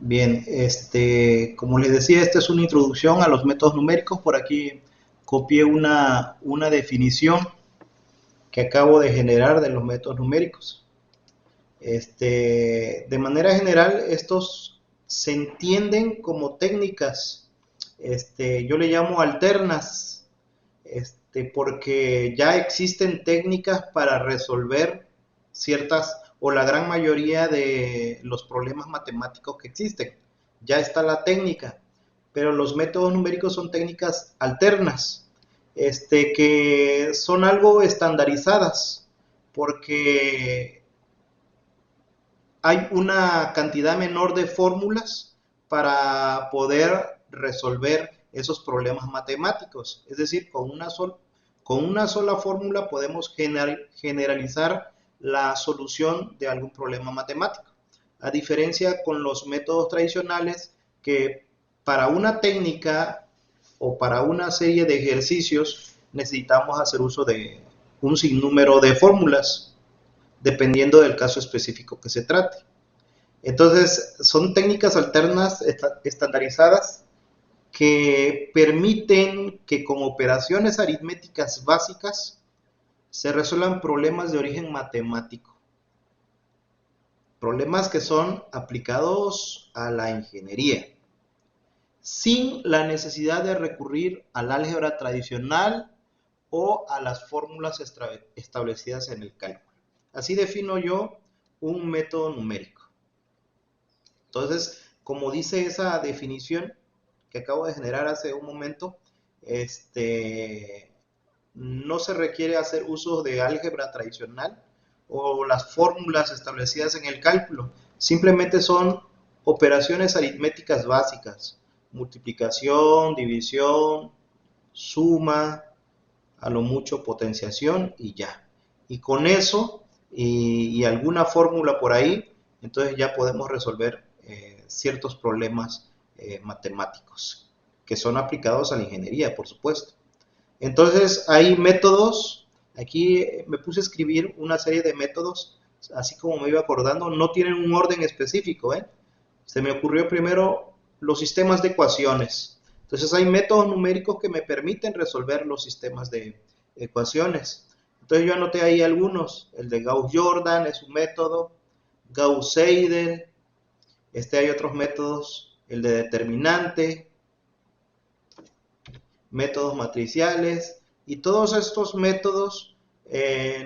Bien, como les decía, esta es una introducción a los métodos numéricos. Por aquí copié una definición que acabo de generar de los métodos numéricos. De manera general, estos se entienden como técnicas, yo le llamo alternas, porque ya existen técnicas para resolver ciertas o la gran mayoría de los problemas matemáticos que existen. Ya está la técnica, pero los métodos numéricos son técnicas alternas, que son algo estandarizadas, porque hay una cantidad menor de fórmulas para poder resolver esos problemas matemáticos. Es decir, con una sola fórmula podemos generalizar la solución de algún problema matemático. A diferencia con los métodos tradicionales que para una técnica o para una serie de ejercicios necesitamos hacer uso de un sinnúmero de fórmulas dependiendo del caso específico que se trate. Entonces, son técnicas alternas estandarizadas que permiten que con operaciones aritméticas básicas se resuelvan problemas de origen matemático, problemas que son aplicados a la ingeniería, sin la necesidad de recurrir al álgebra tradicional o a las fórmulas establecidas en el cálculo. Así defino yo un método numérico. Entonces, como dice esa definición que acabo de generar hace un momento, no se requiere hacer uso de álgebra tradicional o las fórmulas establecidas en el cálculo. Simplemente son operaciones aritméticas básicas: multiplicación, división, suma, a lo mucho potenciación y ya. Y con eso y alguna fórmula por ahí, entonces ya podemos resolver ciertos problemas matemáticos que son aplicados a la ingeniería, por supuesto. Entonces hay métodos, aquí me puse a escribir una serie de métodos, así como me iba acordando, no tienen un orden específico, ¿eh? Se me ocurrió primero los sistemas de ecuaciones. Entonces hay métodos numéricos que me permiten resolver los sistemas de ecuaciones. Entonces yo anoté ahí algunos. El de Gauss-Jordan es un método, Gauss-Seidel, hay otros métodos, el de determinante, métodos matriciales, y todos estos métodos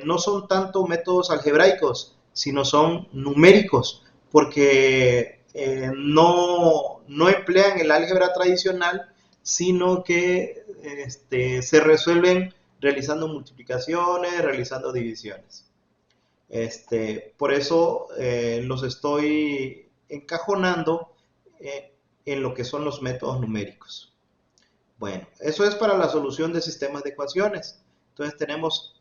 no son tanto métodos algebraicos, sino son numéricos, porque no emplean el álgebra tradicional, sino que se resuelven realizando multiplicaciones, realizando divisiones. Por eso los estoy encajonando en lo que son los métodos numéricos. Bueno, eso es para la solución de sistemas de ecuaciones. Entonces tenemos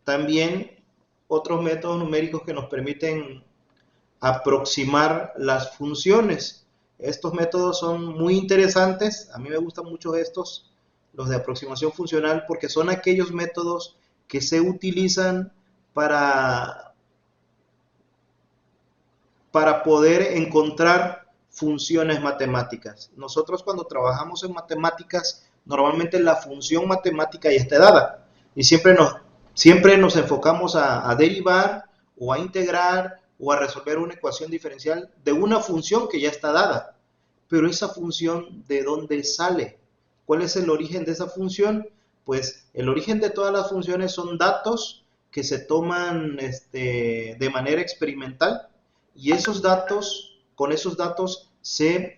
también otros métodos numéricos que nos permiten aproximar las funciones. Estos métodos son muy interesantes, a mí me gustan mucho estos, los de aproximación funcional, porque son aquellos métodos que se utilizan para, para poder encontrar funciones matemáticas. Nosotros cuando trabajamos en matemáticas, normalmente la función matemática ya está dada y siempre nos enfocamos a derivar o a integrar o a resolver una ecuación diferencial de una función que ya está dada. Pero esa función, ¿de dónde sale? ¿Cuál es el origen de esa función? Pues el origen de todas las funciones son datos que se toman de manera experimental, y con esos datos se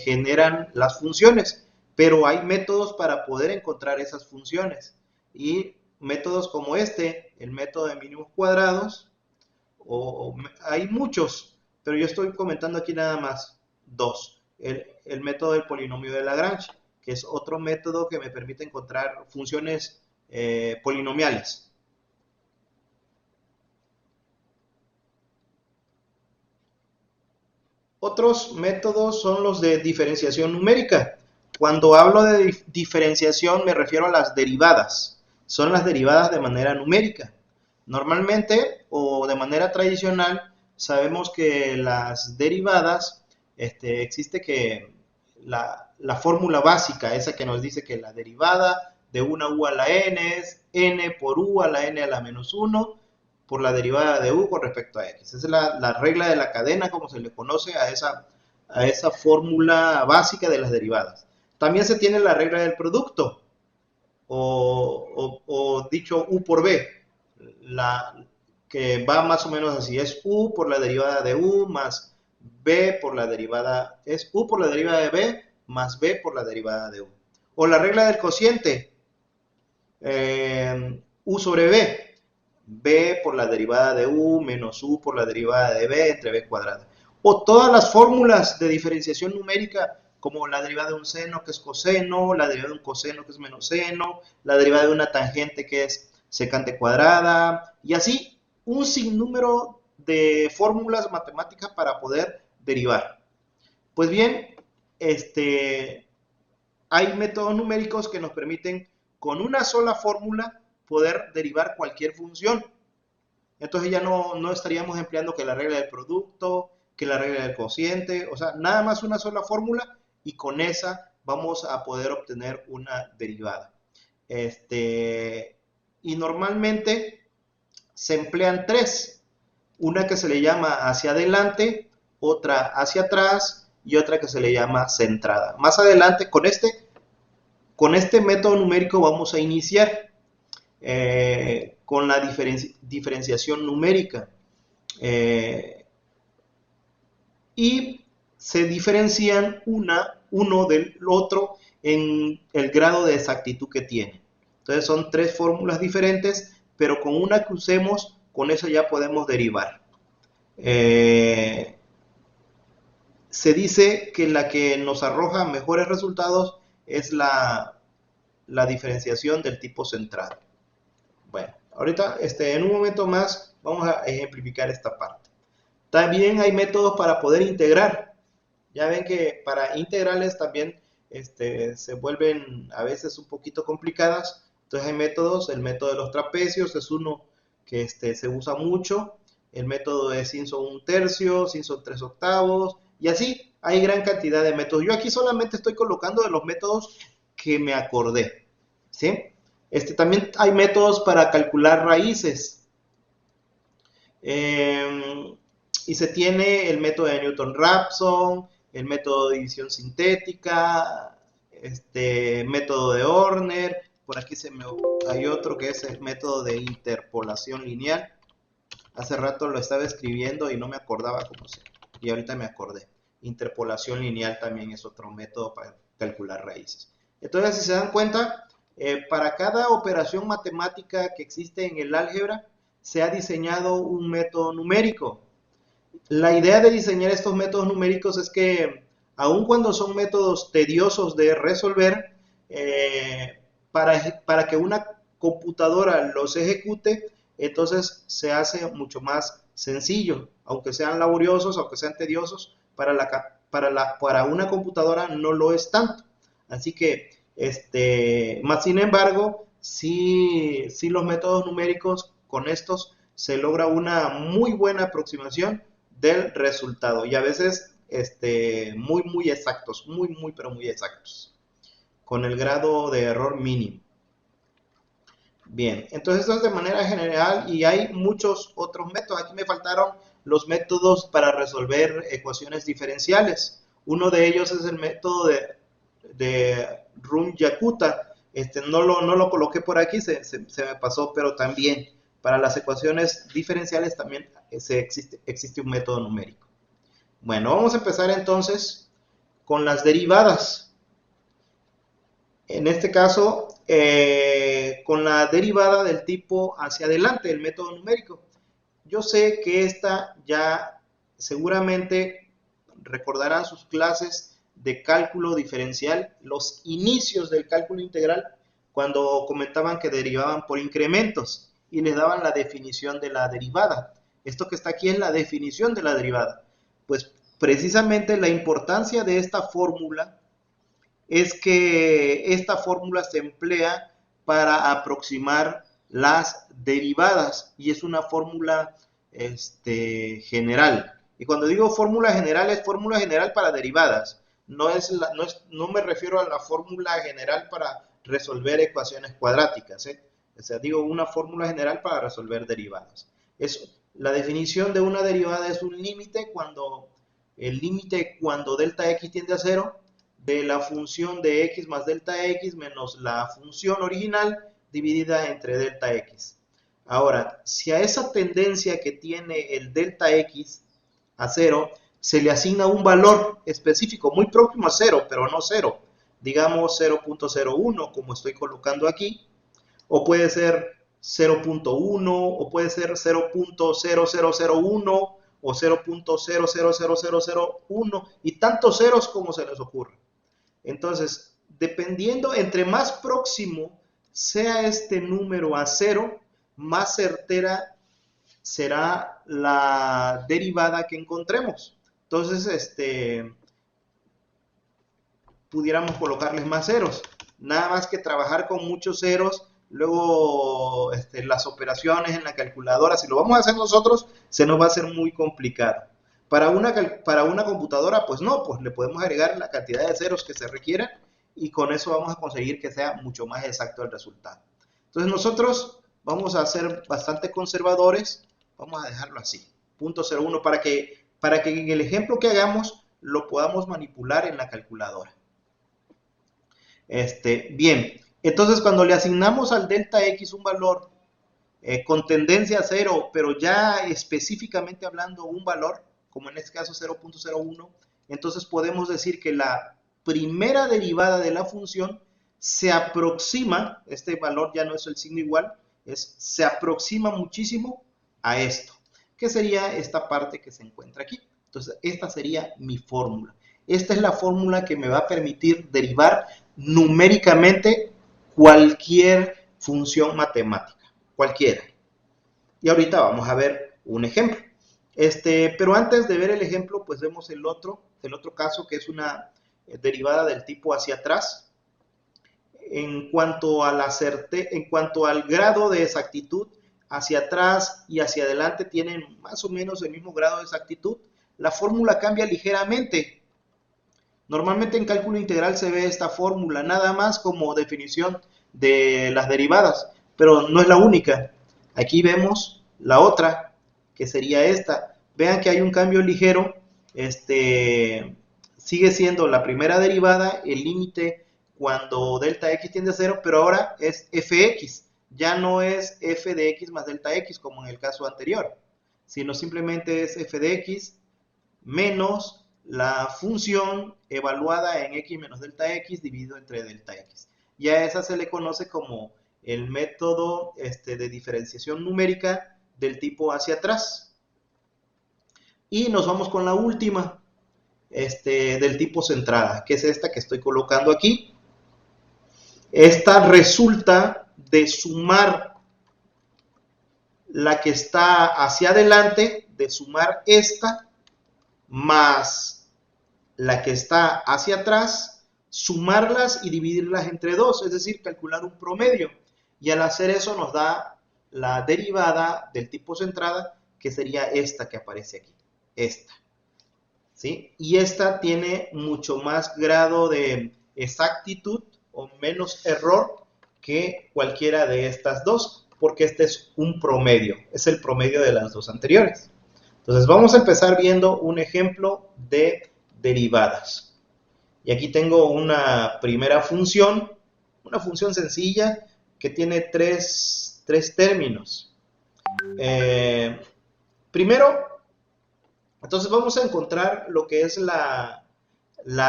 generan las funciones, pero hay métodos para poder encontrar esas funciones, y métodos como el método de mínimos cuadrados, hay muchos, pero yo estoy comentando aquí nada más dos. El método del polinomio de Lagrange, que es otro método que me permite encontrar funciones polinomiales. Otros métodos son los de diferenciación numérica. Cuando hablo de diferenciación me refiero a las derivadas. Son las derivadas de manera numérica. Normalmente o de manera tradicional sabemos que las derivadas, existe que la fórmula básica, esa que nos dice que la derivada de una u a la n es n por u a la n a la menos 1 por la derivada de u con respecto a x. Esa es la regla de la cadena, como se le conoce a esa fórmula básica de las derivadas. También se tiene la regla del producto, o dicho u por b, que va más o menos así, es u por la derivada de u más b por la derivada, es u por la derivada de b más b por la derivada de u. O la regla del cociente, u sobre b, b por la derivada de u menos u por la derivada de b entre b cuadrada. O todas las fórmulas de diferenciación numérica, como la derivada de un seno que es coseno, la derivada de un coseno que es menos seno, la derivada de una tangente que es secante cuadrada, y así un sinnúmero de fórmulas matemáticas para poder derivar. Pues bien, hay métodos numéricos que nos permiten con una sola fórmula poder derivar cualquier función. Entonces ya no estaríamos empleando que la regla del producto, que la regla del cociente, o sea, nada más una sola fórmula y con esa vamos a poder obtener una derivada. Y normalmente se emplean tres, una que se le llama hacia adelante, otra hacia atrás y otra que se le llama centrada. Más adelante con este método numérico vamos a iniciar con la diferenciación numérica. Y se diferencian uno del otro en el grado de exactitud que tiene. Entonces son tres fórmulas diferentes, pero con una que usemos, con eso ya podemos derivar. Se dice que la que nos arroja mejores resultados es la diferenciación del tipo centrado. Bueno, ahorita en un momento más vamos a ejemplificar esta parte. También hay métodos para poder integrar. Ya ven que para integrales también se vuelven a veces un poquito complicadas. Entonces hay métodos, el método de los trapecios es uno que se usa mucho. El método de sin son 1/3, sin son 3/8, y así hay gran cantidad de métodos. Yo aquí solamente estoy colocando de los métodos que me acordé, ¿sí? También hay métodos para calcular raíces. Y se tiene el método de Newton-Raphson, el método de división sintética, método de Horner. Por aquí hay otro que es el método de interpolación lineal. Hace rato lo estaba escribiendo y no me acordaba cómo se. Y ahorita me acordé. Interpolación lineal también es otro método para calcular raíces. Entonces, si se dan cuenta, para cada operación matemática que existe en el álgebra, se ha diseñado un método numérico. La idea de diseñar estos métodos numéricos es que, aun cuando son métodos tediosos de resolver, para que una computadora los ejecute, entonces se hace mucho más sencillo. Aunque sean laboriosos, aunque sean tediosos, para una computadora no lo es tanto. Así que, más sin embargo, sí los métodos numéricos, con estos se logra una muy buena aproximación del resultado, y a veces muy exactos, pero muy exactos, con el grado de error mínimo. Bien, entonces esto es de manera general, y hay muchos otros métodos. Aquí me faltaron los métodos para resolver ecuaciones diferenciales. Uno de ellos es el método de Runge-Yakuta. No lo coloqué por aquí, se me pasó, pero también para las ecuaciones diferenciales también existe un método numérico. Bueno, vamos a empezar entonces con las derivadas. En este caso, con la derivada del tipo hacia adelante, el método numérico. Yo sé que esta ya seguramente recordarán sus clases de cálculo diferencial, los inicios del cálculo integral, cuando comentaban que derivaban por incrementos y les daban la definición de la derivada. Esto que está aquí es la definición de la derivada. Pues precisamente la importancia de esta fórmula es que esta fórmula se emplea para aproximar las derivadas, y es una fórmula general. Y cuando digo fórmula general, es fórmula general para derivadas. No me refiero a la fórmula general para resolver ecuaciones cuadráticas, ¿eh? O sea, digo una fórmula general para resolver derivadas. La definición de una derivada es un límite el límite cuando delta x tiende a 0 de la función de x más delta x menos la función original dividida entre delta x. Ahora, si a esa tendencia que tiene el delta x a 0 se le asigna un valor específico muy próximo a 0, pero no 0, digamos 0.01 como estoy colocando aquí, o puede ser 0.1 o puede ser 0.0001 o 0.000001 y tantos ceros como se les ocurra. Entonces, dependiendo, entre más próximo sea este número a 0, más certera será la derivada que encontremos. Entonces, pudiéramos colocarles más ceros. Nada más que trabajar con muchos ceros, luego las operaciones en la calculadora, si lo vamos a hacer nosotros, se nos va a hacer muy complicado. Para una computadora, pues no, pues le podemos agregar la cantidad de ceros que se requieran y con eso vamos a conseguir que sea mucho más exacto el resultado. Entonces nosotros vamos a ser bastante conservadores, vamos a dejarlo así, 0.01, para que en el ejemplo que hagamos lo podamos manipular en la calculadora. Bien, entonces cuando le asignamos al delta x un valor con tendencia a 0, pero ya específicamente hablando un valor, como en este caso 0.01, entonces podemos decir que la primera derivada de la función se aproxima, este valor ya no es el signo igual, se aproxima muchísimo a esto, que sería esta parte que se encuentra aquí. Entonces, esta sería mi fórmula. Esta es la fórmula que me va a permitir derivar numéricamente cualquier función matemática, cualquiera. Y ahorita vamos a ver un ejemplo. Pero antes de ver el ejemplo, pues vemos el otro caso, que es una derivada del tipo hacia atrás. En cuanto al grado de exactitud, hacia atrás y hacia adelante tienen más o menos el mismo grado de exactitud. La fórmula cambia ligeramente. Normalmente en cálculo integral se ve esta fórmula nada más como definición de las derivadas, pero no es la única. Aquí vemos la otra, que sería esta. Vean que hay un cambio ligero. Sigue siendo la primera derivada, el límite cuando delta x tiende a 0, pero ahora es fx. Ya no es f de x más delta x como en el caso anterior, sino simplemente es f de x menos la función evaluada en x menos delta x dividido entre delta x. Y a esa se le conoce como el método de diferenciación numérica del tipo hacia atrás. Y nos vamos con la última, del tipo centrada, que es esta que estoy colocando aquí. Esta resulta de sumar la que está hacia adelante, de sumar esta, más la que está hacia atrás, sumarlas y dividirlas entre 2, es decir, calcular un promedio. Y al hacer eso nos da la derivada del tipo centrada, que sería esta que aparece aquí, esta. ¿Sí? Y esta tiene mucho más grado de exactitud o menos error que cualquiera de estas dos, porque este es un promedio, es el promedio de las dos anteriores. Entonces vamos a empezar viendo un ejemplo de derivadas. Y aquí tengo una primera función, una función sencilla que tiene tres términos. Primero, entonces vamos a encontrar lo que es la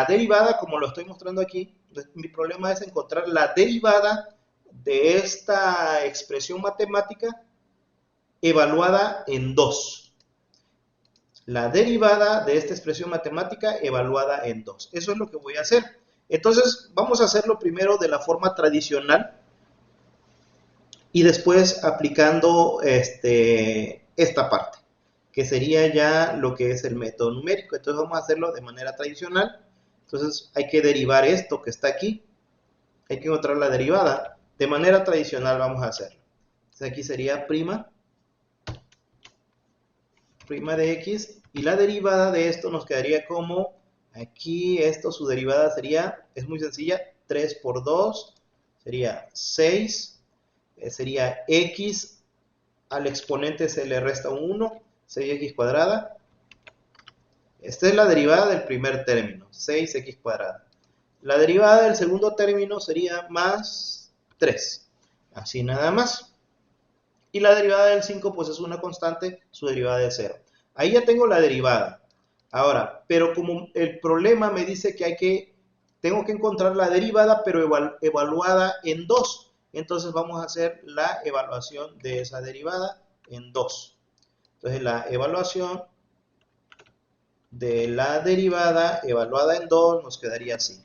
derivada, como lo estoy mostrando aquí. Mi problema es encontrar la derivada de esta expresión matemática evaluada en 2. La derivada de esta expresión matemática evaluada en 2. Eso es lo que voy a hacer. Entonces, vamos a hacerlo primero de la forma tradicional y después aplicando esta parte, que sería ya lo que es el método numérico. Entonces, vamos a hacerlo de manera tradicional. Entonces, hay que derivar esto que está aquí. Hay que encontrar la derivada. De manera tradicional vamos a hacerlo. Entonces, aquí sería prima prima de x, y la derivada de esto nos quedaría como, aquí esto, su derivada sería, es muy sencilla, 3 por 2 sería 6, sería x, al exponente se le resta un 1, 6x cuadrada. Esta es la derivada del primer término, 6x cuadrada. La derivada del segundo término sería más 3, así nada más. Y la derivada del 5 pues es una constante, su derivada es 0. Ahí ya tengo la derivada. Ahora, pero como el problema me dice que tengo que encontrar la derivada, pero evaluada en 2. Entonces vamos a hacer la evaluación de esa derivada en 2. Entonces la evaluación de la derivada evaluada en 2 nos quedaría así.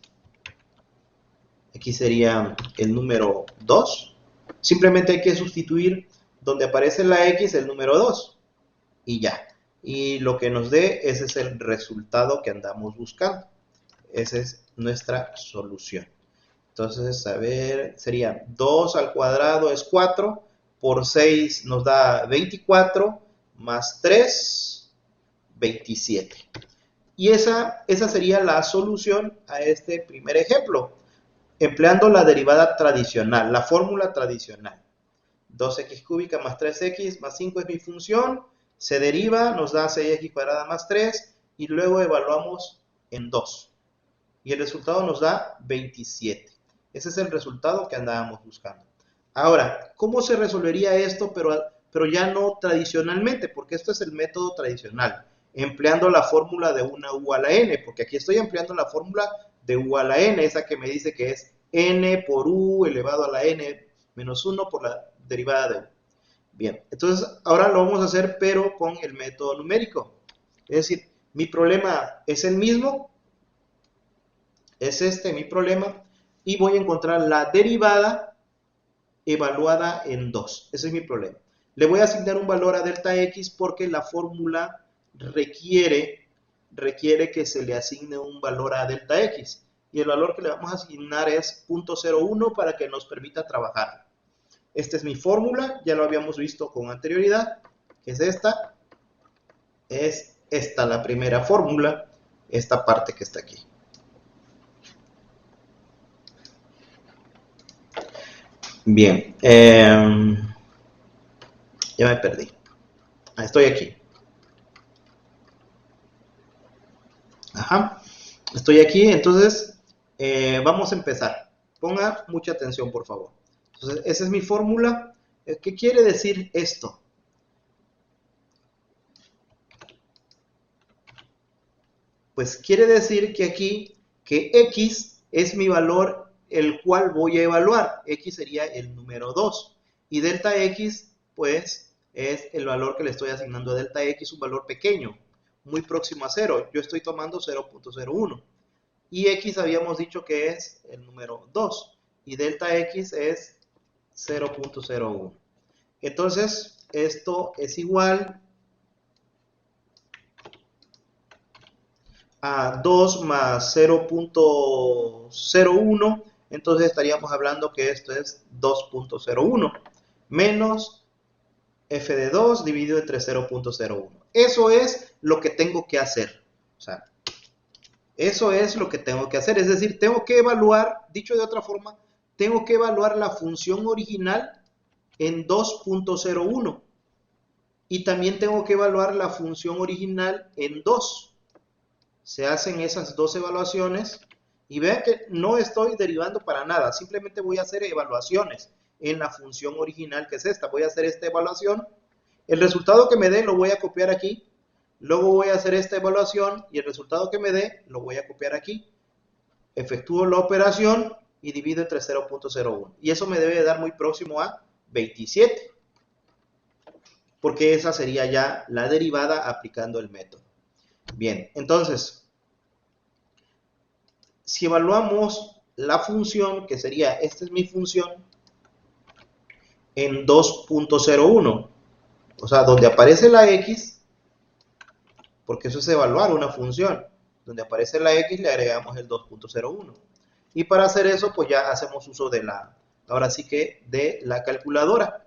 Aquí sería el número 2. Simplemente hay que sustituir donde aparece la x el número 2. Y ya. Y lo que nos dé, ese es el resultado que andamos buscando. Esa es nuestra solución. Entonces, a ver, sería 2 al cuadrado es 4, por 6 nos da 24, más 3, 27. Y esa sería la solución a este primer ejemplo, empleando la derivada tradicional, la fórmula tradicional. 2x cúbica más 3x más 5 es mi función, se deriva, nos da 6x cuadrada más 3 y luego evaluamos en 2. Y el resultado nos da 27. Ese es el resultado que andábamos buscando. Ahora, ¿cómo se resolvería esto, pero ya no tradicionalmente? Porque esto es el método tradicional, empleando la fórmula de una u a la n, porque aquí estoy empleando la fórmula de u a la n, esa que me dice que es n por u elevado a la n menos 1 por la derivada de u. Bien, entonces ahora lo vamos a hacer, pero con el método numérico. Es decir, mi problema es el mismo, es este mi problema, y voy a encontrar la derivada evaluada en 2. Ese es mi problema. Le voy a asignar un valor a delta x porque la fórmula requiere que se le asigne un valor a delta x. Y el valor que le vamos a asignar es 0.01 para que nos permita trabajar. Esta es mi fórmula, ya lo habíamos visto con anterioridad, que es esta. Es esta la primera fórmula, esta parte que está aquí. Bien, ya me perdí. Estoy aquí. Ajá, estoy aquí, entonces vamos a empezar. Ponga mucha atención, por favor. Entonces, esa es mi fórmula. ¿Qué quiere decir esto? Pues quiere decir que aquí, que x es mi valor el cual voy a evaluar. X sería el número 2. Y delta x, pues, es el valor que le estoy asignando a delta x, un valor pequeño, muy próximo a 0. Yo estoy tomando 0.01. Y x habíamos dicho que es el número 2. Y delta x es 0.01. Entonces, esto es igual a 2 más 0.01, entonces estaríamos hablando que esto es 2.01 menos f de 2 dividido entre 0.01. Eso es lo que tengo que hacer. O sea, eso es lo que tengo que hacer. Es decir, tengo que evaluar, dicho de otra forma, tengo que evaluar la función original en 2.01. Y también tengo que evaluar la función original en 2. Se hacen esas dos evaluaciones y vean que no estoy derivando para nada, simplemente voy a hacer evaluaciones en la función original que es esta. Voy a hacer esta evaluación, el resultado que me dé lo voy a copiar aquí, luego voy a hacer esta evaluación y el resultado que me dé lo voy a copiar aquí. Efectúo la operación y divido entre 0.01 y eso me debe dar muy próximo a 27, porque esa sería ya la derivada aplicando el método. Bien, entonces, si evaluamos la función, que sería, esta es mi función, en 2.01, o sea, donde aparece la x, porque eso es evaluar una función, donde aparece la x le agregamos el 2.01. Y para hacer eso, pues ya hacemos uso de ahora sí que de la calculadora.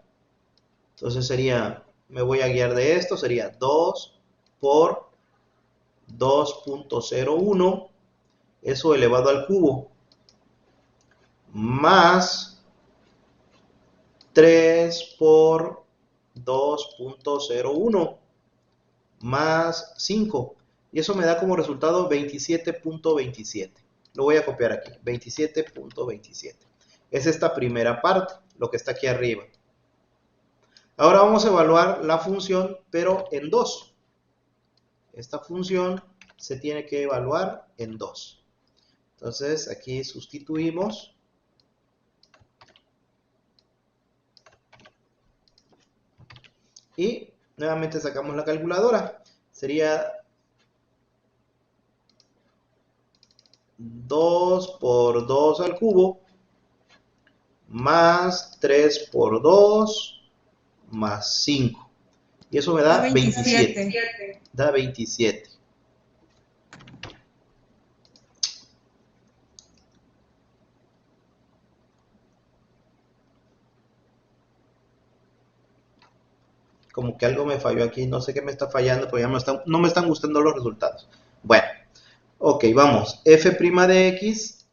Entonces sería, me voy a guiar de esto, sería 2 por 2.01, eso elevado al cubo, más 3 por 2.01 más 5, y eso me da como resultado 27.27. Lo voy a copiar aquí, 27.27. Es esta primera parte, lo que está aquí arriba. Ahora vamos a evaluar la función, pero en 2. Esta función se tiene que evaluar en 2. Entonces aquí sustituimos. Y nuevamente sacamos la calculadora. Sería 2 por 2 al cubo más 3 por 2 más 5. Y eso me da 27. Da 27. Como que algo me falló aquí, no sé qué me está fallando, pero ya no me están gustando los resultados. Bueno, ok, vamos. F' de X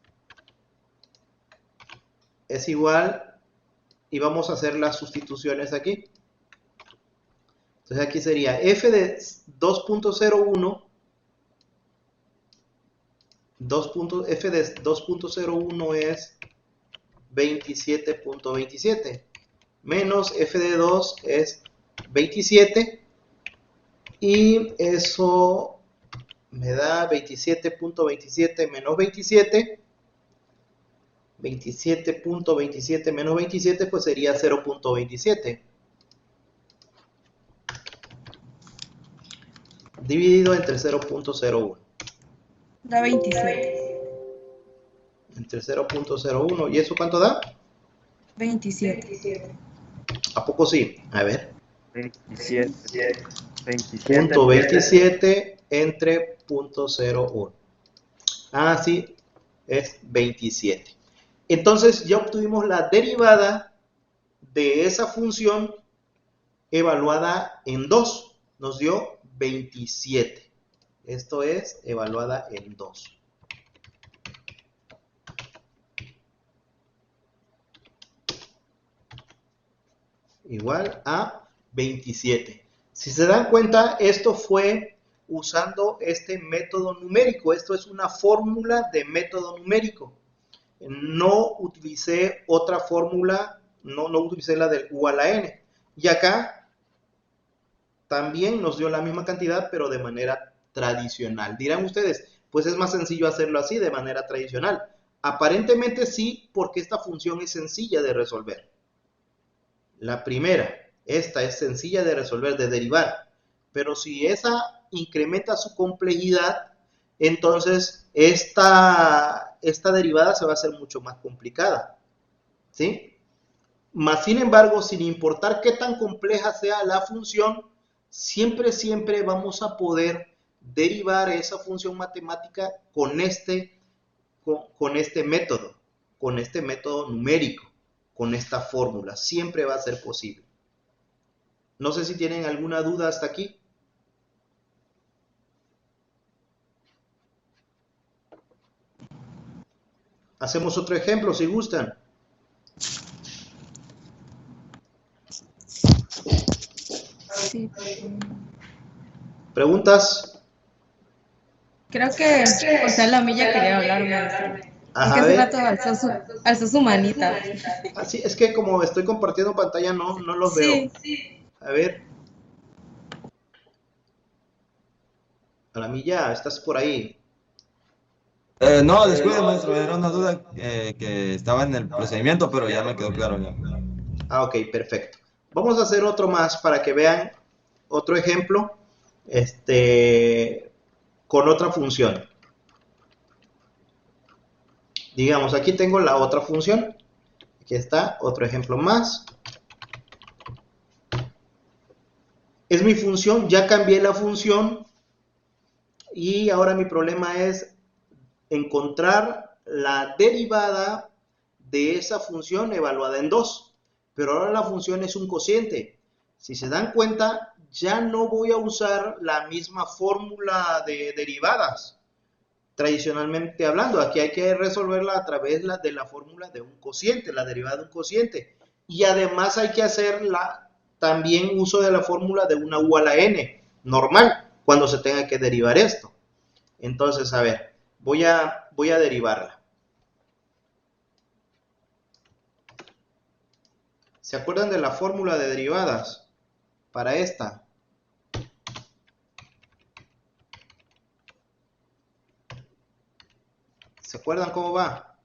es igual, y vamos a hacer las sustituciones aquí. Entonces aquí sería F de 2.01, F de 2.01 es 27.27, menos F de 2 es 27, y eso me da 27.27 menos 27. 27.27 menos 27 pues sería 0.27. Dividido entre 0.01. Da 27. Entre 0.01. ¿Y eso cuánto da? 27. ¿A poco sí? A ver. 27. Punto 27 entre 0.01. Ah, sí, es 27. Entonces ya obtuvimos la derivada de esa función evaluada en 2. Nos dio 27. Esto es evaluada en 2. Igual a 27. Si se dan cuenta, esto fue usando este método numérico. Esto es una fórmula de método numérico. No utilicé otra fórmula, no utilicé la del U a la N. Y acá también nos dio la misma cantidad, pero de manera tradicional. Dirán ustedes, pues es más sencillo hacerlo así, de manera tradicional. Aparentemente sí, porque esta función es sencilla de resolver. La primera, esta es sencilla de resolver, de derivar. Pero si esa incrementa su complejidad, entonces esta derivada se va a hacer mucho más complicada. ¿Sí? Mas, sin embargo, sin importar qué tan compleja sea la función, siempre vamos a poder derivar esa función matemática con este método numérico, con esta fórmula. Siempre va a ser posible. No sé si tienen alguna duda hasta aquí. Hacemos otro ejemplo si gustan. Sí. ¿Preguntas? Creo que José Lamilla quería hablar, maestro. Es que Ajá, hace rato alzó su manita. Así es que como estoy compartiendo pantalla no los veo. A ver. Lamilla, ¿estás por ahí? No, descuide, maestro, era una duda que estaba en el procedimiento, pero ya me quedó claro ya. Ah, ok, perfecto. Vamos a hacer otro más para que vean otro ejemplo con otra función. Digamos, aquí tengo la otra función. Aquí está, otro ejemplo más. Es mi función, ya cambié la función y ahora mi problema es encontrar la derivada de esa función evaluada en 2. Pero ahora la función es un cociente. Si se dan cuenta, ya no voy a usar la misma fórmula de derivadas, tradicionalmente hablando. Aquí hay que resolverla a través de la fórmula de un cociente, la derivada de un cociente. Y además hay que hacer también uso de la fórmula de una u a la n, normal, cuando se tenga que derivar esto. Entonces, a ver, voy a derivarla. ¿Se acuerdan de la fórmula de derivadas para esta? ¿Se acuerdan cómo va?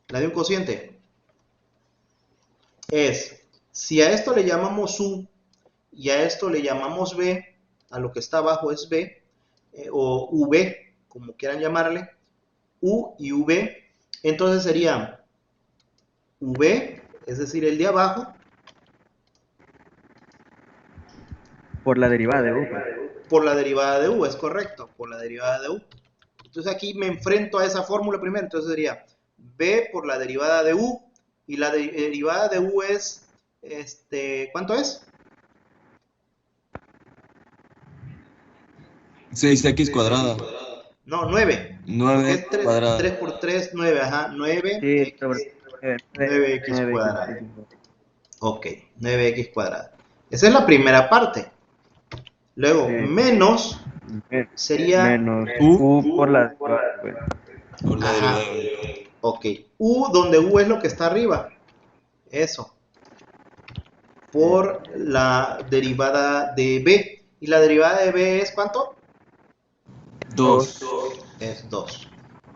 La de un cociente. Es, si a esto le llamamos U y a esto le llamamos B, a lo que está abajo es B, o V, como quieran llamarle, U y V, entonces sería V, es decir, el de abajo, Por la derivada de U. por la derivada de U, es correcto, por la derivada de U. Entonces aquí me enfrento a esa fórmula primero, entonces sería B por la derivada de U, y la derivada de U es, ¿cuánto es? 6x cuadrada. No, 9. Porque 9 es 3, cuadrada. por 3, 9, ajá, 9x, Sí, 9x 9x. cuadrada. Ok, 9x cuadrada. Esa es la primera parte. Luego, Sí. menos sería Menos U U por la derivada de V. por la ajá, derivada de ok. U, donde U es lo que está arriba. Eso. Por la derivada de B. ¿Y la derivada de B es cuánto? 2. Es 2.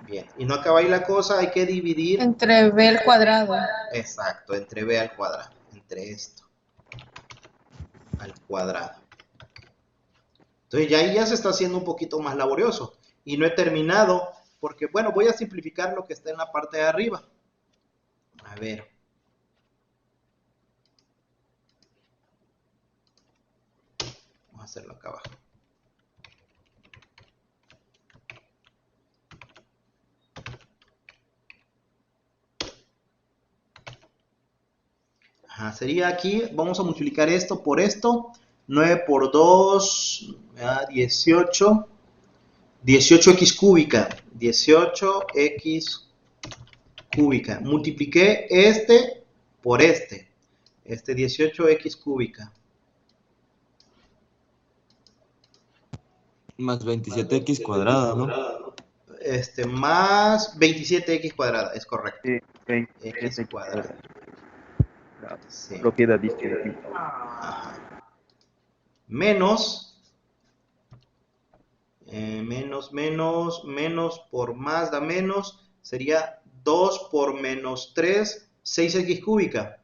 Bien. Y no acaba ahí la cosa, hay que dividir. Entre b al cuadrado. Exacto, entre B al cuadrado. Entre esto. Al cuadrado. Entonces ya ahí ya se está haciendo un poquito más laborioso. Y no he terminado porque, bueno, voy a simplificar lo que está en la parte de arriba. A ver. Vamos a hacerlo acá abajo. Ajá, sería aquí, vamos a multiplicar esto por esto. 9 por 2, 18. 18x cúbica. 18x cúbica. Multipliqué este por este. 18x cúbica. Más 27x cuadrada, ¿no? Más 27x cuadrada, es correcto. Sí, X 27x cuadrada. cuadrada. Sí. Propiedad distributiva. Ajá. Menos, menos por más da menos, sería 2 por menos 3, 6x cúbica.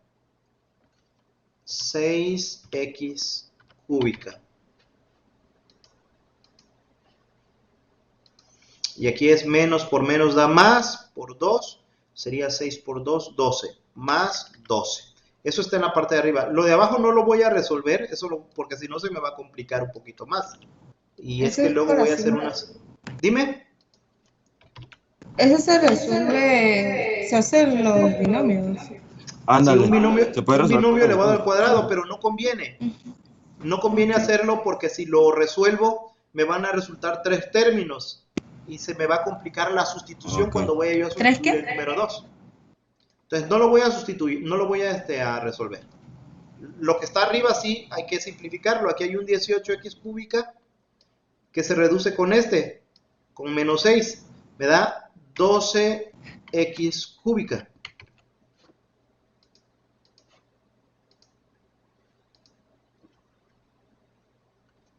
6x cúbica. Y aquí es menos por menos da más, por 2, sería 6 por 2, 12, más 12. Eso está en la parte de arriba. Lo de abajo no lo voy a resolver, porque si no se me va a complicar un poquito más. Y es Eso que es luego por voy a así. hacer unas... Dime. Eso se resuelve, se hacen los binomios. Sí, Ándale. Se puede un resolver binomio elevado al después. cuadrado, pero no conviene. No conviene hacerlo porque si lo resuelvo me van a resultar 3 términos y se me va a complicar la sustitución Ok. cuando vaya yo a ¿Tres sustituir el qué? número 2. Entonces no lo voy a sustituir, no lo voy a resolver. Lo que está arriba sí hay que simplificarlo. Aquí hay un 18x cúbica que se reduce con menos 6. Me da 12x cúbica.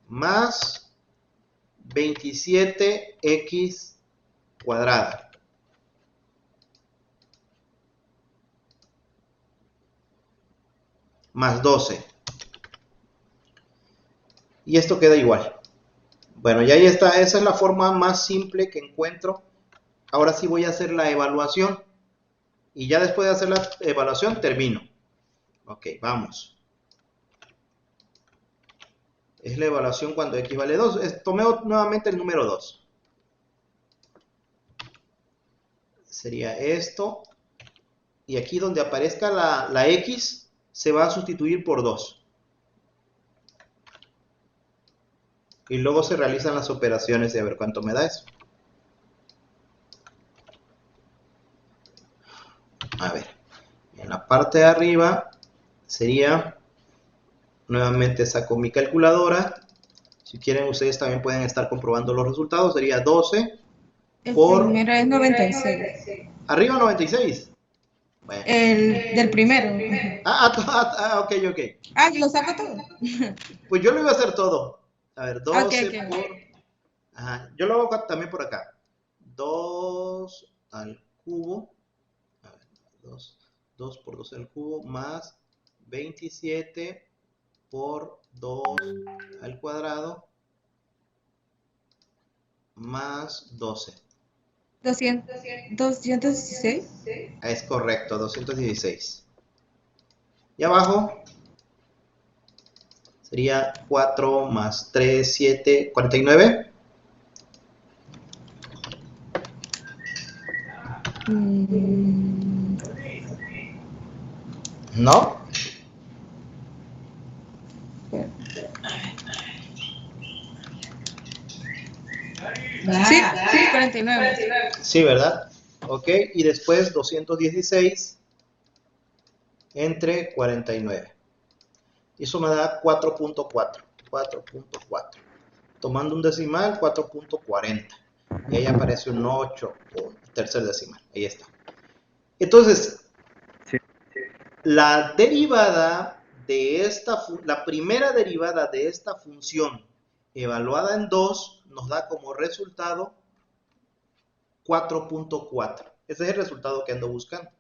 Más 27x cuadrada. Más 12. Y esto queda igual. Bueno, ya ahí está. Esa es la forma más simple que encuentro. Ahora sí voy a hacer la evaluación. Y ya después de hacer la evaluación termino. Ok, vamos. Es la evaluación cuando x vale 2. Tomé nuevamente el número 2. Sería esto y aquí donde aparezca la X se va a sustituir por 2. Y luego se realizan las operaciones de a ver cuánto me da eso. A ver, en la parte de arriba sería, nuevamente saco mi calculadora. Si quieren, ustedes también pueden estar comprobando los resultados. Sería 12 El por... primero es 96. Arriba 96. Bueno. El del primero. Ok. Ah, ¿lo saco todo? Pues yo lo iba a hacer todo. A ver, 12 Ok. por... Ajá, yo lo hago también por acá. 2 al cubo. A ver, 2 por 12 al cubo más 27 por 2 al cuadrado más 12. 216. Es correcto, 216. Y abajo sería 4 más 3, 7, 49. ¿No? Sí, 49. Sí, ¿verdad? Ok, y después 216 entre 49. Eso me da 4.4. 4.4. Tomando un decimal, 4.40. Y ahí aparece un 8 o tercer decimal. Ahí está. Entonces, Sí. la derivada de la primera derivada de esta función evaluada en 2 nos da como resultado 4.4. Ese es el resultado que ando buscando.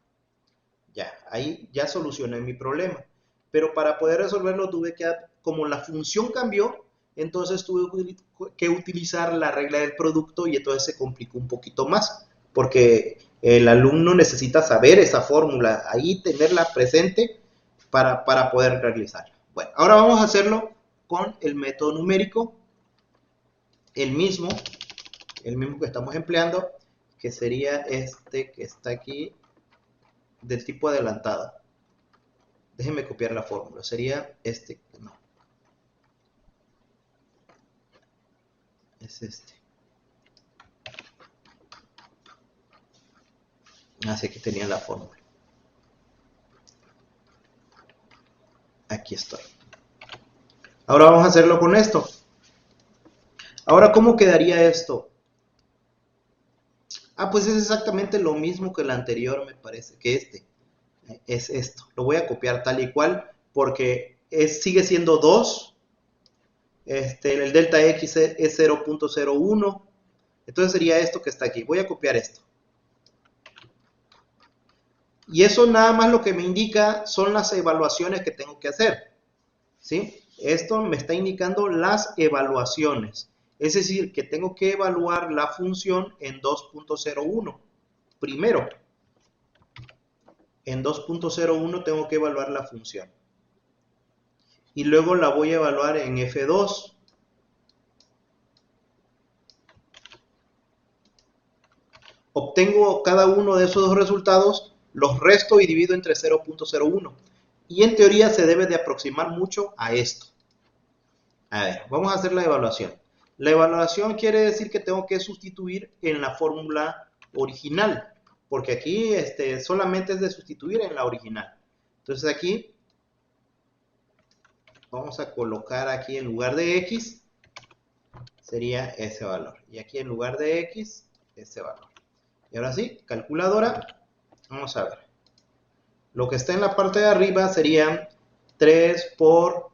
Ya, ahí ya solucioné mi problema. Pero para poder resolverlo tuve que, como la función cambió, entonces tuve que utilizar la regla del producto y entonces se complicó un poquito más, porque el alumno necesita saber esa fórmula, ahí tenerla presente para poder realizarla. Bueno, ahora vamos a hacerlo con el método numérico, el mismo que estamos empleando, que sería este que está aquí, del tipo adelantado. Déjenme copiar la fórmula. Sería este. No. Es este. Así que tenía la fórmula. Aquí estoy. Ahora vamos a hacerlo con esto. Ahora, ¿cómo quedaría esto? Pues es exactamente lo mismo que el anterior, me parece, que este. Es esto. Lo voy a copiar tal y cual porque sigue siendo 2. El delta X es 0.01. Entonces sería esto que está aquí. Voy a copiar esto. Y eso nada más lo que me indica son las evaluaciones que tengo que hacer. ¿Sí? Esto me está indicando las evaluaciones. Es decir, que tengo que evaluar la función en 2.01. Primero, en 2.01 tengo que evaluar la función. Y luego la voy a evaluar en F2. Obtengo cada uno de esos dos resultados, los resto y divido entre 0.01. Y en teoría se debe de aproximar mucho a esto. A ver, vamos a hacer la evaluación. La evaluación quiere decir que tengo que sustituir en la fórmula original, porque aquí solamente es de sustituir en la original. Entonces aquí vamos a colocar aquí en lugar de X, sería ese valor. Y aquí en lugar de X, ese valor. Y ahora sí, calculadora, vamos a ver. Lo que está en la parte de arriba serían 3 por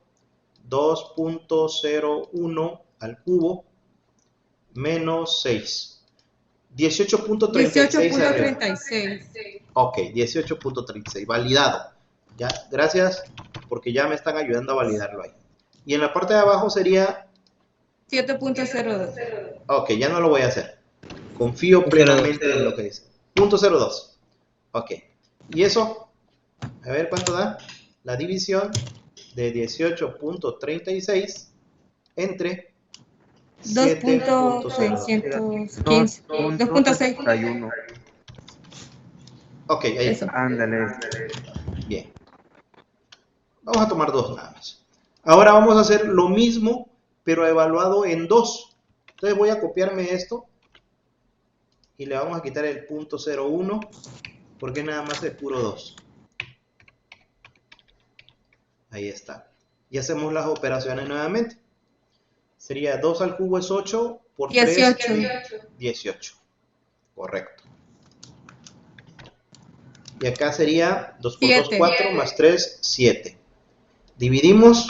2.01 al cubo menos 6. 18.36 arriba. 18.36. Ok, 18.36, validado. Ya, gracias, porque ya me están ayudando a validarlo ahí. Y en la parte de abajo sería... 7.02. Ok, ya no lo voy a hacer. Confío plenamente en lo que dice. 0.02. Ok. Y eso, a ver cuánto da. La división de 18.36 entre 7.02. 2.615. 2.6. 2.61. Ok, ahí. Eso. Ándale. Bien. Vamos a tomar 2 nada más. Ahora vamos a hacer lo mismo, pero evaluado en 2. Entonces voy a copiarme esto y le vamos a quitar el punto 0,1 porque nada más es puro 2. Ahí está. Y hacemos las operaciones nuevamente. Sería 2 al cubo es 8 por 3, 18. 18. Correcto. Y acá sería 2 por 2, 7. 4, más 3, 7. Dividimos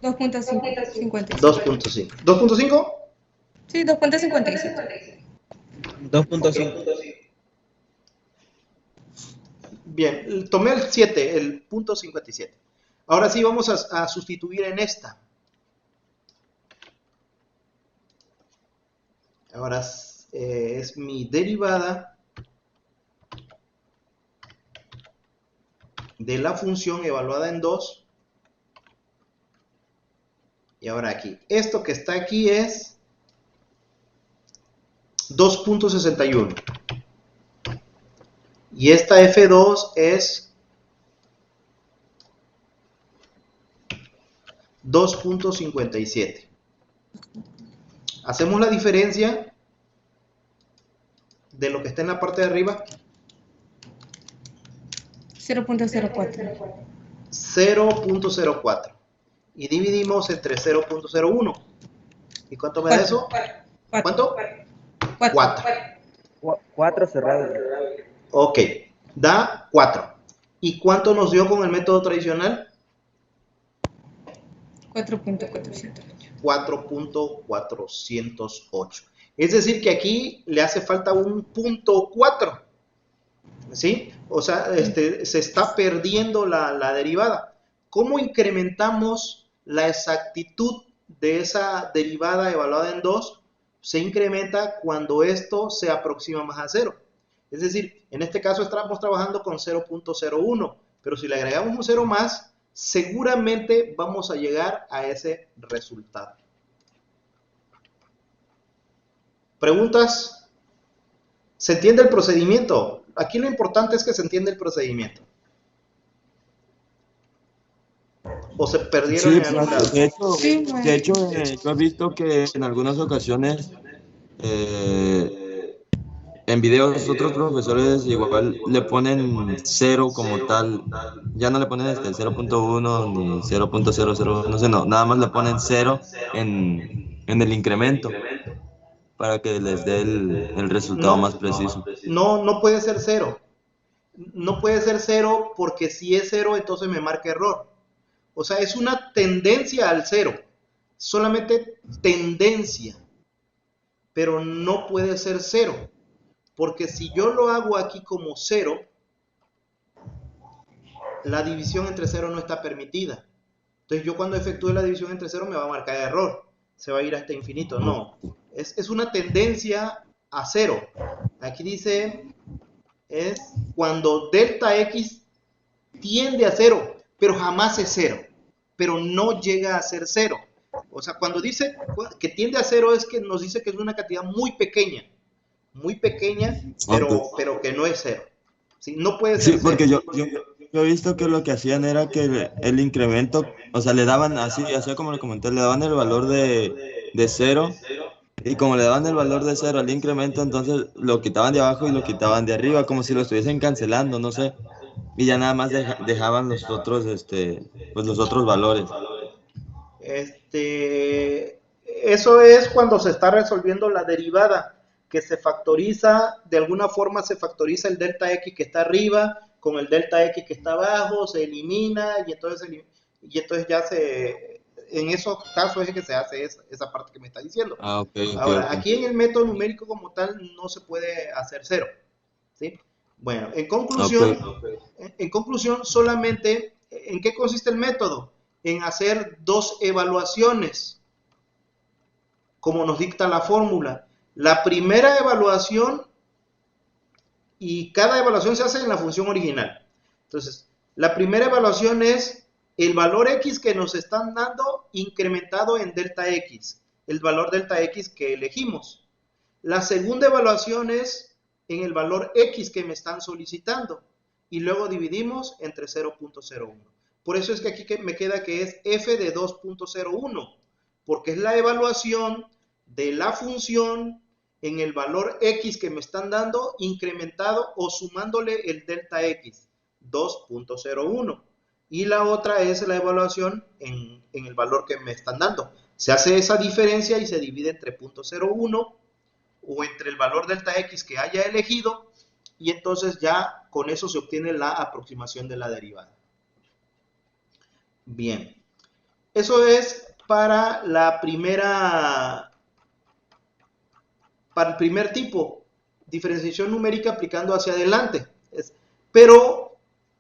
2.57. 2.5. ¿2.5? Sí, 2.57. 2.5. Bien, tomé el 7, el punto 57. Ahora sí vamos a sustituir en esta. Ahora es mi derivada de la función evaluada en 2. Y ahora aquí. Esto que está aquí es 2.61. Y esta F2 es 2.57. Hacemos la diferencia de lo que está en la parte de arriba. 0.04. 0.04. Y dividimos entre 0.01. ¿Y cuánto me da eso? ¿Cuánto? 4. 4 cerrados. Ok, da 4. ¿Y cuánto nos dio con el método tradicional? 4.408. 4.408. Es decir, que aquí le hace falta un punto 4. ¿Sí? O sea, se está perdiendo la derivada. ¿Cómo incrementamos la exactitud de esa derivada evaluada en 2? Se incrementa cuando esto se aproxima más a 0. Es decir, en este caso estamos trabajando con 0.01, pero si le agregamos un 0 más, seguramente vamos a llegar a ese resultado. ¿Preguntas? ¿Se entiende el procedimiento? Aquí lo importante es que se entienda el procedimiento. ¿O se perdieron Sí, en algún lado? Sí, de hecho yo he visto que en algunas ocasiones en videos otros profesores igual le ponen 0 como tal, ya no le ponen el 0.1 ni 0.00, no sé, no, nada más le ponen 0 en el incremento para que les dé el resultado más preciso. No puede ser 0. No puede ser 0 porque si es 0 entonces me marca error. O sea, es una tendencia al 0. Solamente tendencia. Pero no puede ser 0. Porque si yo lo hago aquí como 0, la división entre 0 no está permitida. Entonces yo cuando efectúe la división entre 0 me va a marcar error. Se va a ir hasta infinito. No. Es una tendencia a 0. Aquí dice, es cuando delta x tiende a 0, pero jamás es 0. Pero no llega a ser 0. O sea, cuando dice que tiende a 0 es que nos dice que es una cantidad muy pequeña, pero que no es 0. ¿Sí? No puede ser Sí, 0. porque yo he visto que lo que hacían era que el incremento, o sea, le daban así como le comenté, le daban el valor de 0, y como le daban el valor de 0 al incremento, entonces lo quitaban de abajo y lo quitaban de arriba, como si lo estuviesen cancelando, no sé, y ya nada más dejaban los otros, pues los otros valores. Eso es cuando se está resolviendo la derivada, que se factoriza, de alguna forma se factoriza el delta x que está arriba con el delta x que está abajo, se elimina y entonces ya en esos casos es que se hace esa parte que me está diciendo. Ahora, Ok. aquí en el método numérico como tal no se puede hacer 0. ¿Sí? Bueno, en conclusión, solamente, ¿en qué consiste el método? En hacer 2 evaluaciones, como nos dicta la fórmula. La primera evaluación, y cada evaluación se hace en la función original. Entonces, la primera evaluación es el valor x que nos están dando incrementado en delta x, el valor delta x que elegimos. La segunda evaluación es en el valor X que me están solicitando y luego dividimos entre 0.01. Por eso es que aquí me queda que es f de 2.01, porque es la evaluación de la función en el valor X que me están dando, incrementado o sumándole el delta X, 2.01. Y la otra es la evaluación en el valor que me están dando. Se hace esa diferencia y se divide entre 0.01 o entre el valor delta X que haya elegido, y entonces ya con eso se obtiene la aproximación de la derivada. Bien, eso es para el primer tipo, diferenciación numérica aplicando hacia adelante. Pero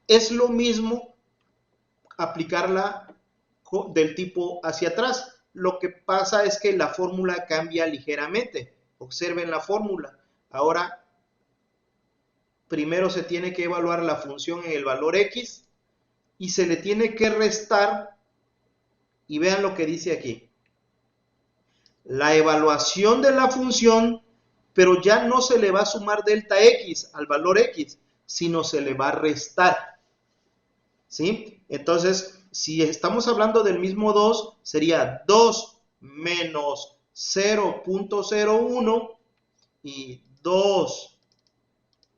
es lo mismo aplicarla del tipo hacia atrás. Lo que pasa es que la fórmula cambia ligeramente. Observen la fórmula. Ahora, primero se tiene que evaluar la función en el valor X y se le tiene que restar, y vean lo que dice aquí. La evaluación de la función, pero ya no se le va a sumar delta X al valor X, sino se le va a restar. ¿Sí? Entonces, si estamos hablando del mismo 2, sería 2 menos 0.01 y 2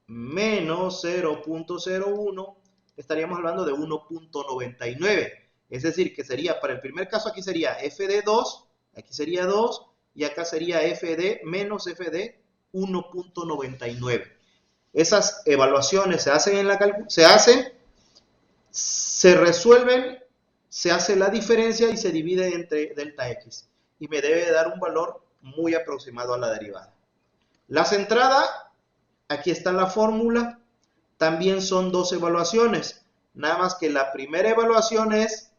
menos 0.01, estaríamos hablando de 1.99. Es decir, que sería, para el primer caso aquí sería f de 2, aquí sería 2, y acá sería f de menos f de 1.99. Esas evaluaciones se hacen en la se resuelven, se hace la diferencia y se divide entre delta x. Y me debe dar un valor muy aproximado a la derivada. La centrada, aquí está la fórmula, también son dos evaluaciones. Nada más que la primera evaluación es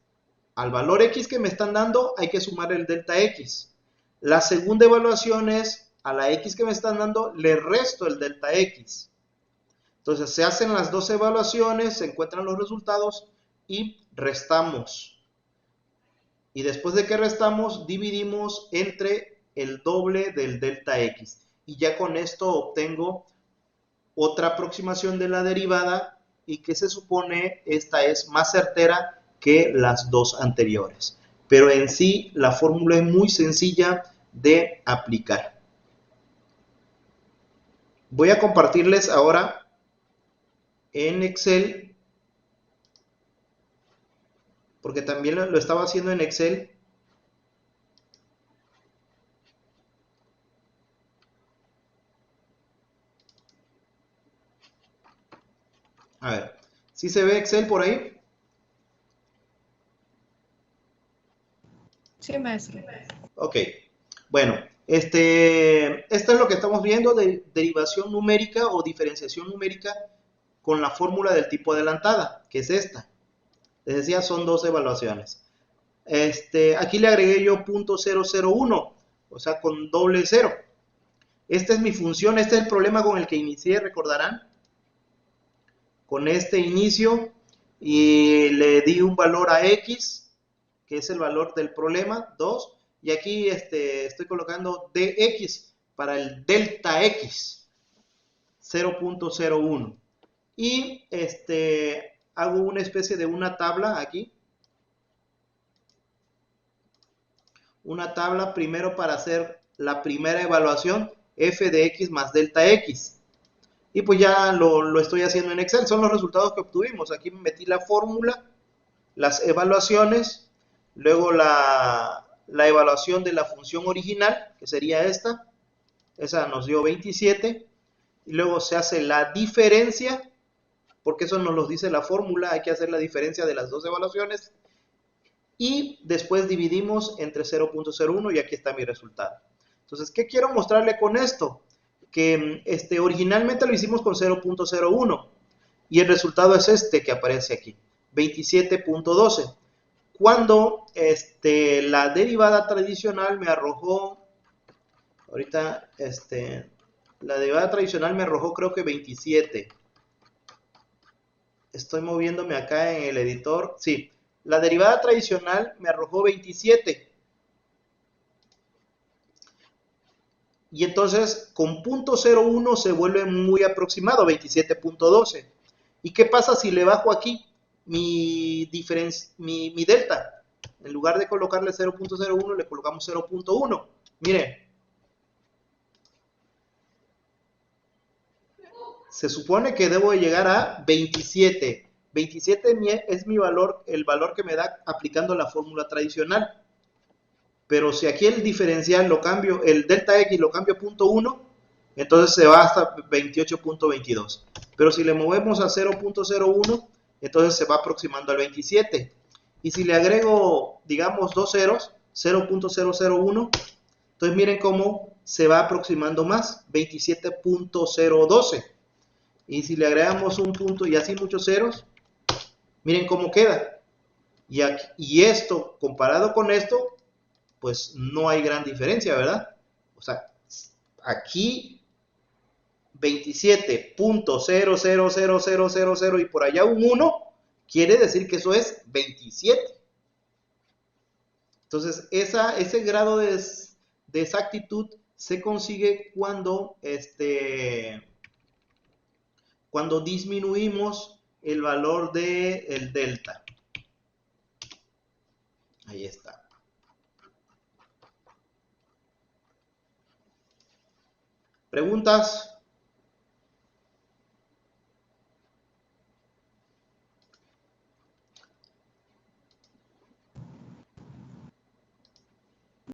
al valor x que me están dando, hay que sumar el delta x. La segunda evaluación es a la x que me están dando, le resto el delta x. Entonces se hacen las dos evaluaciones, se encuentran los resultados y restamos. Y después de que restamos, dividimos entre el doble del delta x. Y ya con esto obtengo otra aproximación de la derivada, y que se supone esta es más certera que las dos anteriores. Pero en sí la fórmula es muy sencilla de aplicar. Voy a compartirles ahora en Excel, porque también lo estaba haciendo en Excel. A ver, ¿sí se ve Excel por ahí? Sí, maestro. Ok, bueno, esto es lo que estamos viendo de derivación numérica o diferenciación numérica con la fórmula del tipo adelantada, que es esta. Les decía, son dos evaluaciones. Aquí le agregué yo .001, o sea, con doble cero. Esta es mi función, este es el problema con el que inicié, recordarán. Con este inicio y le di un valor a x, que es el valor del problema, 2, y aquí estoy colocando dx para el delta x, 0.01. Y hago una especie de una tabla aquí. Una tabla primero para hacer la primera evaluación, f de x más delta x. Y pues ya lo estoy haciendo en Excel, son los resultados que obtuvimos. Aquí metí la fórmula, las evaluaciones, luego la evaluación de la función original, que sería esta. Esa nos dio 27. Y luego se hace la diferencia, porque eso nos lo dice la fórmula, hay que hacer la diferencia de las dos evaluaciones. Y después dividimos entre 0.01 y aquí está mi resultado. Entonces, ¿qué quiero mostrarle con esto? Que originalmente lo hicimos con 0.01 y el resultado es este que aparece aquí, 27.12. Cuando la derivada tradicional me arrojó, ahorita la derivada tradicional me arrojó creo que 27. Estoy moviéndome acá en el editor, sí. La derivada tradicional me arrojó 27. Y entonces con 0.01 se vuelve muy aproximado, 27.12. ¿Y qué pasa si le bajo aquí mi delta? En lugar de colocarle 0.01, le colocamos 0.1. Miren, se supone que debo de llegar a 27. 27 es mi valor, el valor que me da aplicando la fórmula tradicional. Pero si aquí el diferencial lo cambio, el delta X lo cambio a 0.1, entonces se va hasta 28.22. Pero si le movemos a 0.01, entonces se va aproximando al 27. Y si le agrego, digamos, dos ceros, 0.001, entonces miren cómo se va aproximando más, 27.012. Y si le agregamos un punto y así muchos ceros, miren cómo queda. Y esto, comparado con esto, pues no hay gran diferencia, ¿verdad? O sea, aquí 27.00000 y por allá un 1, quiere decir que eso es 27. Entonces, ese grado de exactitud se consigue cuando disminuimos el valor del delta. Ahí está. ¿Preguntas?